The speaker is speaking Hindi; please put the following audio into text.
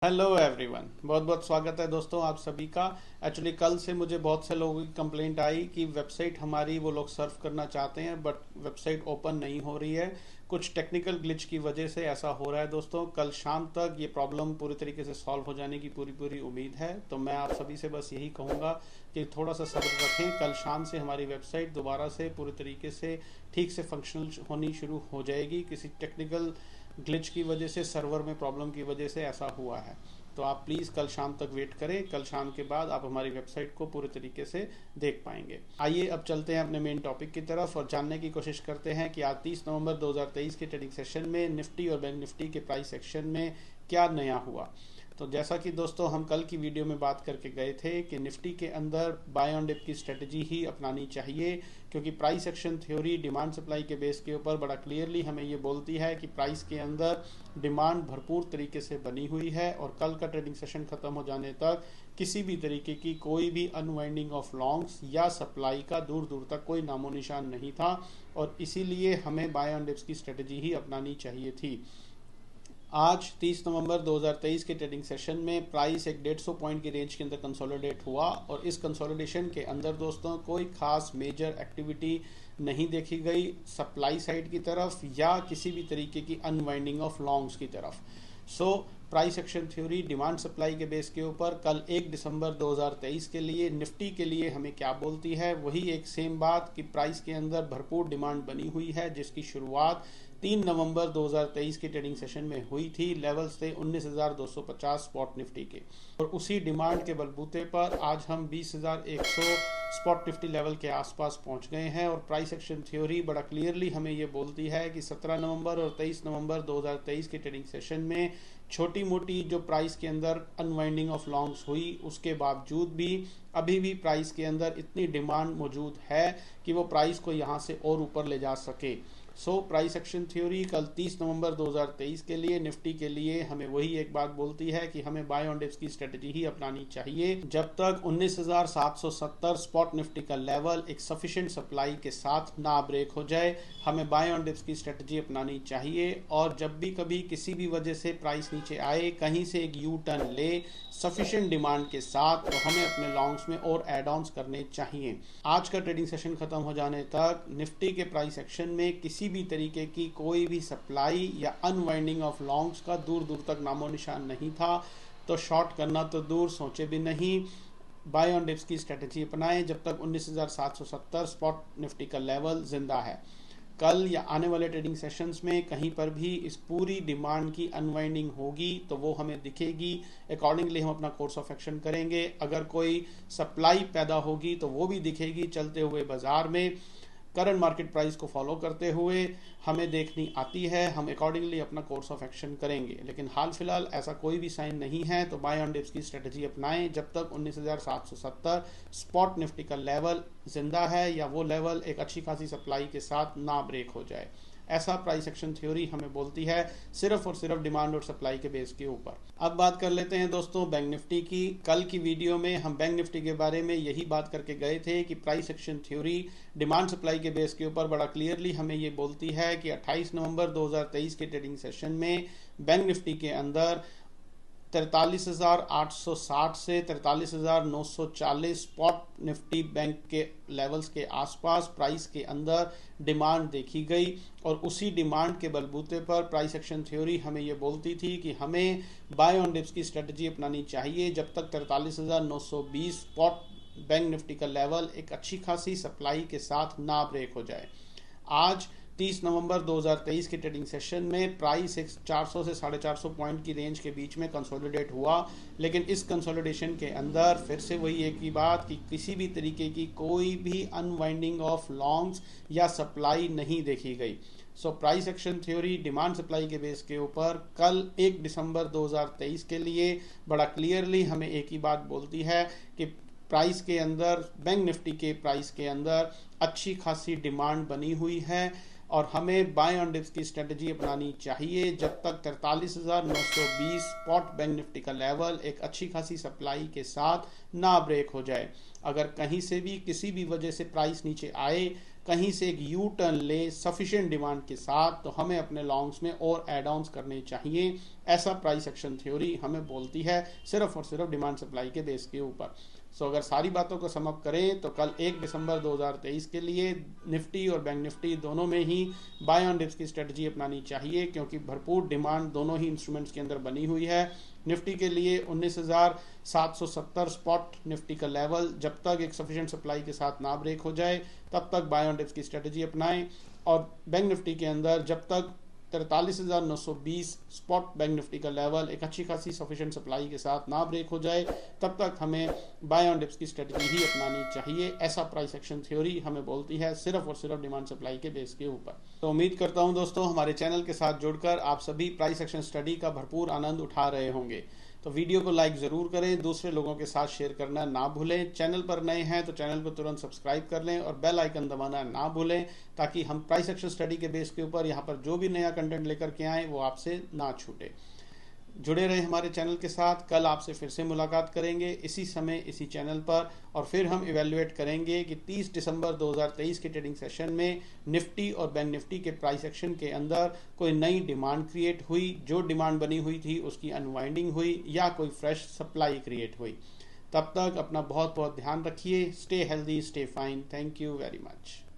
हेलो एवरीवन, बहुत बहुत स्वागत है दोस्तों आप सभी का। एक्चुअली कल से मुझे बहुत से लोगों की कंप्लेंट आई कि वेबसाइट हमारी वो लोग सर्व करना चाहते हैं बट वेबसाइट ओपन नहीं हो रही है। कुछ टेक्निकल ग्लिच की वजह से ऐसा हो रहा है दोस्तों। कल शाम तक ये प्रॉब्लम पूरी तरीके से सॉल्व हो जाने की पूरी पूरी उम्मीद है। तो मैं आप सभी से बस यही कहूँगा कि थोड़ा सा सब्र रखें। कल शाम से हमारी वेबसाइट दोबारा से पूरी तरीके से ठीक से फंक्शनल होनी शुरू हो जाएगी। किसी टेक्निकल ग्लिच की वजह से, सर्वर में प्रॉब्लम की वजह से ऐसा हुआ है। तो आप प्लीज़ कल शाम तक वेट करें। कल शाम के बाद आप हमारी वेबसाइट को पूरे तरीके से देख पाएंगे। आइए अब चलते हैं अपने मेन टॉपिक की तरफ और जानने की कोशिश करते हैं कि आज 30 नवंबर 2023 के ट्रेडिंग सेशन में निफ्टी और बैंक निफ्टी के प्राइस एक्शन में क्या नया हुआ। तो जैसा कि दोस्तों हम कल की वीडियो में बात करके गए थे कि निफ्टी के अंदर बाय ऑन डिप की स्ट्रेटजी ही अपनानी चाहिए, क्योंकि price action theory demand supply के बेस के ऊपर बड़ा क्लियरली हमें ये बोलती है कि प्राइस के अंदर डिमांड भरपूर तरीके से बनी हुई है और कल का ट्रेडिंग सेशन खत्म हो जाने तक किसी भी तरीके की कोई भी अनवाइंडिंग ऑफ लॉन्ग्स या सप्लाई का दूर दूर तक कोई नामो निशान नहीं था और इसीलिए हमें बाय ऑन डिप्स की स्ट्रेटजी ही अपनानी चाहिए थी। आज 30 नवंबर 2023 के ट्रेडिंग सेशन में प्राइस एक 150 पॉइंट की रेंज के अंदर कंसोलिडेट हुआ और इस कंसोलिडेशन के अंदर दोस्तों कोई खास मेजर एक्टिविटी नहीं देखी गई सप्लाई साइड की तरफ या किसी भी तरीके की अनवाइंडिंग ऑफ लॉन्ग्स की तरफ। So price action theory demand supply के बेस के ऊपर कल 1 दिसंबर 2023 के लिए निफ्टी के लिए हमें क्या बोलती है, वही एक सेम बात कि प्राइस के अंदर भरपूर डिमांड बनी हुई है जिसकी शुरुआत 3 नवंबर 2023 के ट्रेडिंग सेशन में हुई थी। लेवल्स थे 19,250 स्पॉट निफ्टी के और उसी डिमांड के बलबूते पर आज हम 20,100 स्पॉट निफ्टी लेवल के आसपास पहुंच गए हैं और प्राइस एक्शन थ्योरी बड़ा क्लियरली हमें ये बोलती है कि 17 नवंबर और 23 नवंबर 2023 के ट्रेडिंग सेशन में छोटी मोटी जो प्राइस के अंदर अनवाइंडिंग ऑफ लॉन्ग्स हुई उसके बावजूद भी अभी भी प्राइस के अंदर इतनी डिमांड मौजूद है कि वो प्राइस को यहाँ से और ऊपर ले जा सके। सो प्राइस एक्शन थ्योरी कल 30 नवंबर 2023 के लिए निफ्टी के लिए हमें वही एक बात बोलती है कि हमें बाय ऑन डिप्स की स्ट्रेटजी ही अपनानी चाहिए जब तक 19,770 स्पॉट निफ्टी का लेवल एक सफिशिएंट सप्लाई के साथ ना ब्रेक हो जाए। हमें बाय ऑन डिप्स की स्ट्रेटजी अपनानी चाहिए और जब भी कभी किसी भी वजह से प्राइस नीचे आए, कहीं से एक यू टर्न ले सफिशिएंट डिमांड के साथ, तो हमें अपने लॉन्ग्स में और एड ऑन्स करने चाहिए। आज का ट्रेडिंग सेशन खत्म हो जाने तक निफ्टी के प्राइस एक्शन में किसी भी तरीके की कोई भी सप्लाई या अनवाइंडिंग ऑफ लॉन्ग्स का दूर दूर तक नामो निशान नहीं था। तो शॉर्ट करना तो दूर, सोचे भी नहीं। बाय ऑन डिप्स की स्ट्रेटजी अपनाएं जब तक 19,770 स्पॉट निफ्टी का लेवल जिंदा है। कल या आने वाले ट्रेडिंग सेशंस में कहीं पर भी इस पूरी डिमांड की अनवाइंडिंग होगी तो वो हमें दिखेगी। अकॉर्डिंगली हम अपना कोर्स ऑफ एक्शन करेंगे। अगर कोई सप्लाई पैदा होगी तो वो भी दिखेगी चलते हुए बाजार में। करंट मार्केट प्राइस को फॉलो करते हुए हमें देखनी आती है, हम अकॉर्डिंगली अपना कोर्स ऑफ एक्शन करेंगे। लेकिन हाल फिलहाल ऐसा कोई भी साइन नहीं है तो बाय ऑन डिप्स की स्ट्रेटजी अपनाएं जब तक 19,770 स्पॉट निफ्टी का लेवल जिंदा है या वो लेवल एक अच्छी खासी सप्लाई के साथ ना ब्रेक हो जाए। ऐसा प्राइस एक्शन थ्योरी हमें बोलती है सिर्फ और सिर्फ डिमांड और सप्लाई के बेस के ऊपर। अब बात कर लेते हैं दोस्तों बैंक निफ्टी की। कल की वीडियो में हम बैंक निफ्टी के बारे में यही बात करके गए थे कि price action theory demand supply के बेस के ऊपर बड़ा क्लियरली हमें ये बोलती है कि 28 नवंबर 2023 के ट्रेडिंग सेशन में बैंक निफ्टी के अंदर 43,860 से 43,940 स्पॉट निफ्टी बैंक के लेवल्स के आसपास प्राइस के अंदर डिमांड देखी गई और उसी डिमांड के बलबूते पर प्राइस एक्शन थ्योरी हमें ये बोलती थी कि हमें बाय ऑन डिप्स की स्ट्रेटजी अपनानी चाहिए जब तक 43,920 स्पॉट बैंक निफ्टी का लेवल एक अच्छी खासी सप्लाई के साथ ना ब्रेक हो जाए। आज 30 नवंबर 2023 के ट्रेडिंग सेशन में प्राइस एक 400 से 450 पॉइंट की रेंज के बीच में कंसोलिडेट हुआ, लेकिन इस कंसोलिडेशन के अंदर फिर से वही एक ही बात कि किसी भी तरीके की कोई भी अनवाइंडिंग ऑफ लॉन्ग्स या सप्लाई नहीं देखी गई। So price action theory demand supply के बेस के ऊपर कल 1 दिसंबर 2023 के लिए बड़ा क्लियरली हमें एक ही बात बोलती है कि प्राइस के अंदर, बैंक निफ्टी के प्राइस के अंदर अच्छी खासी डिमांड बनी हुई है और हमें बाय ऑन डिप्स की स्ट्रेटजी अपनानी चाहिए जब तक 43,920 स्पॉट बैंक निफ्टी का लेवल एक अच्छी खासी सप्लाई के साथ ना ब्रेक हो जाए। अगर कहीं से भी किसी भी वजह से प्राइस नीचे आए कहीं से एक यू टर्न ले सफिशिएंट डिमांड के साथ, तो हमें अपने लॉन्ग्स में और एड ऑन्स करने चाहिए। ऐसा प्राइस एक्शन थ्योरी हमें बोलती है, सिर्फ और सिर्फ डिमांड सप्लाई के बेस के ऊपर। सो अगर सारी बातों को सम अप करें तो कल 1 दिसंबर 2023 के लिए निफ्टी और बैंक निफ्टी दोनों में ही बाय ऑन डिप्स की स्ट्रेटजी अपनानी चाहिए, क्योंकि भरपूर डिमांड दोनों ही इंस्ट्रूमेंट्स के अंदर बनी हुई है। निफ्टी के लिए 19,770 स्पॉट निफ्टी का लेवल, जब तक एक सफिशिएंट सप्लाई के साथ ना ब्रेक हो जाए तब तक बाय ऑन डिप्स की स्ट्रेटजी अपनाएं। और बैंक निफ्टी के अंदर जब तक 43,920 स्पॉट बैंक निफ्टी का लेवल एक अच्छी खासी सफिशिएंट सप्लाई के साथ ना ब्रेक हो जाए तब तक हमें बाय ऑन डिप्स की स्ट्रेटजी ही अपनानी चाहिए। ऐसा प्राइस एक्शन थ्योरी हमें बोलती है, सिर्फ और सिर्फ डिमांड सप्लाई के बेस के ऊपर। तो उम्मीद करता हूं दोस्तों हमारे चैनल के साथ जुड़कर आप सभी प्राइस एक्शन स्टडी का भरपूर आनंद उठा रहे होंगे। तो वीडियो को लाइक जरूर करें, दूसरे लोगों के साथ शेयर करना ना भूलें। चैनल पर नए हैं तो चैनल को तुरंत सब्सक्राइब कर लें और बेल आइकन दबाना ना भूलें, ताकि हम प्राइस एक्शन स्टडी के बेस के ऊपर यहाँ पर जो भी नया कंटेंट लेकर के आए वो आपसे ना छूटे। जुड़े रहे हमारे चैनल के साथ। कल आपसे फिर से मुलाकात करेंगे इसी समय इसी चैनल पर, और फिर हम इवेल्युएट करेंगे कि 30 दिसंबर 2023 के ट्रेडिंग सेशन में निफ्टी और बैंक निफ्टी के प्राइस एक्शन के अंदर कोई नई डिमांड क्रिएट हुई, जो डिमांड बनी हुई थी उसकी अनवाइंडिंग हुई, या कोई फ्रेश सप्लाई क्रिएट हुई। तब तक अपना बहुत बहुत ध्यान रखिए। Stay healthy, stay fine. Thank you very much.